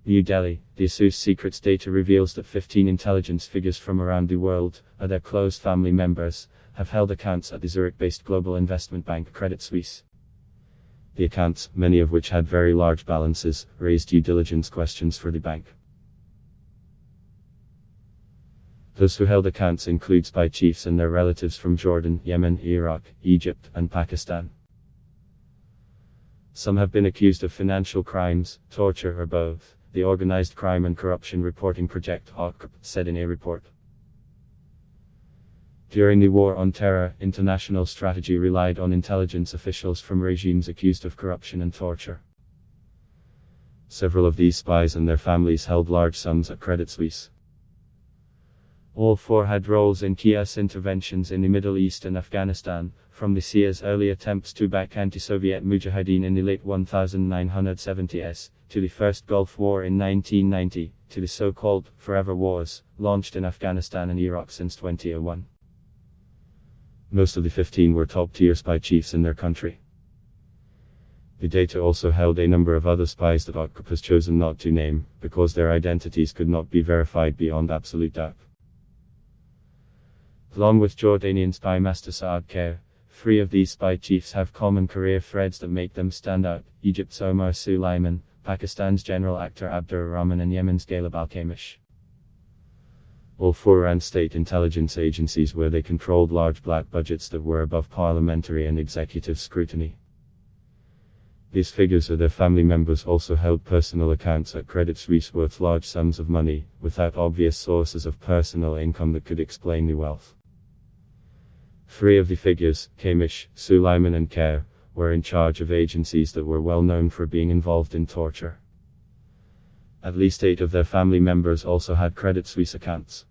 New Delhi, the Suisse Secrets data reveals that 15 intelligence figures from around the world, or their close family members, have held accounts at the Zurich-based global investment bank Credit Suisse. The accounts, many of which had very large balances, raised due diligence questions for the bank. Those who held accounts include spy chiefs and their relatives from Jordan, Yemen, Iraq, Egypt, and Pakistan. Some have been accused of financial crimes, torture, or both, the Organized Crime and Corruption Reporting Project (OCRP) said in a report. During the War on Terror, international strategy relied on intelligence officials from regimes accused of corruption and torture. Several of these spies and their families held large sums at Credit Suisse. All four had roles in key US interventions in the Middle East and Afghanistan, from the CIA's early attempts to back anti-Soviet mujahideen in the late 1970s, to the First Gulf War in 1990, to the so-called Forever Wars, launched in Afghanistan and Iraq since 2001. Most of the 15 were top-tier spy chiefs in their country. The data also held a number of other spies that OCRP has chosen not to name, because their identities could not be verified beyond absolute doubt. Along with Jordanian spy master Saad Khair, 3 of these spy chiefs have common career threads that make them stand out: Egypt's Omar Suleiman, Pakistan's General Akhtar Abdur Rahman, and Yemen's Ghalib al-Kamish. All 4 ran state intelligence agencies where they controlled large black budgets that were above parliamentary and executive scrutiny. These figures or their family members also held personal accounts at Credit Suisse worth large sums of money, without obvious sources of personal income that could explain the wealth. 3 of the figures, Kamish, Suleiman and Khair, were in charge of agencies that were well known for being involved in torture. At least 8 of their family members also had Credit Suisse accounts.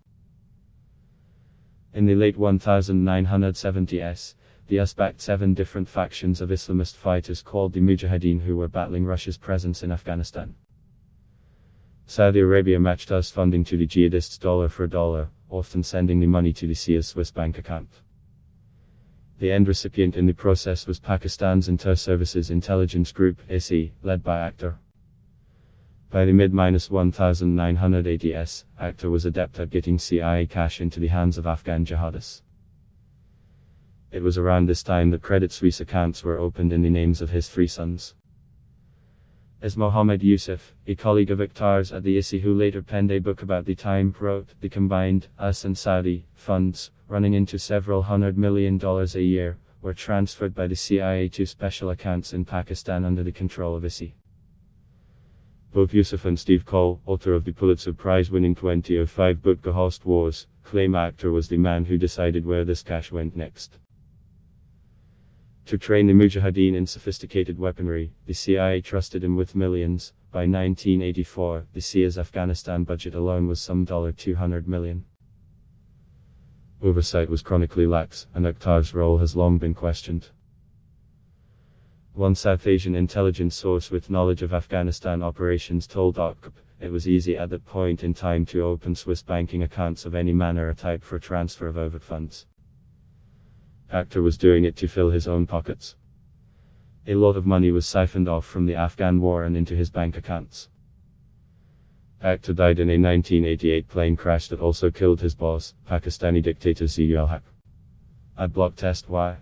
In the late 1970s, the US backed 7 different factions of Islamist fighters called the Mujahideen who were battling Russia's presence in Afghanistan. Saudi Arabia matched US funding to the jihadists dollar for dollar, often sending the money to the CIA's Swiss bank account. The end recipient in the process was Pakistan's Inter-Services Intelligence Group (ISI), led by Akhtar. By the mid-1980s, Akhtar was adept at getting CIA cash into the hands of Afghan jihadis. It was around this time that Credit Suisse accounts were opened in the names of his 3 sons. As Mohammed Yusuf, a colleague of Akhtar's at the ISI who later penned a book about the time, wrote, the combined US and Saudi funds, running into several $100 million a year, were transferred by the CIA to special accounts in Pakistan under the control of ISI. Both Yusuf and Steve Cole, author of the Pulitzer Prize-winning 2005 book The Host Wars, claim Akhtar was the man who decided where this cash went next. To train the Mujahideen in sophisticated weaponry, the CIA trusted him with millions. By 1984, the CIA's Afghanistan budget alone was some $200 million. Oversight was chronically lax, and Akhtar's role has long been questioned. One South Asian intelligence source with knowledge of Afghanistan operations told OCRP, it was easy at that point in time to open Swiss banking accounts of any manner or type for transfer of overt funds. Akhtar was doing it to fill his own pockets. A lot of money was siphoned off from the Afghan war and into his bank accounts. Akhtar died in a 1988 plane crash that also killed his boss, Pakistani dictator Zia ul-Haq. Adblock test. Why?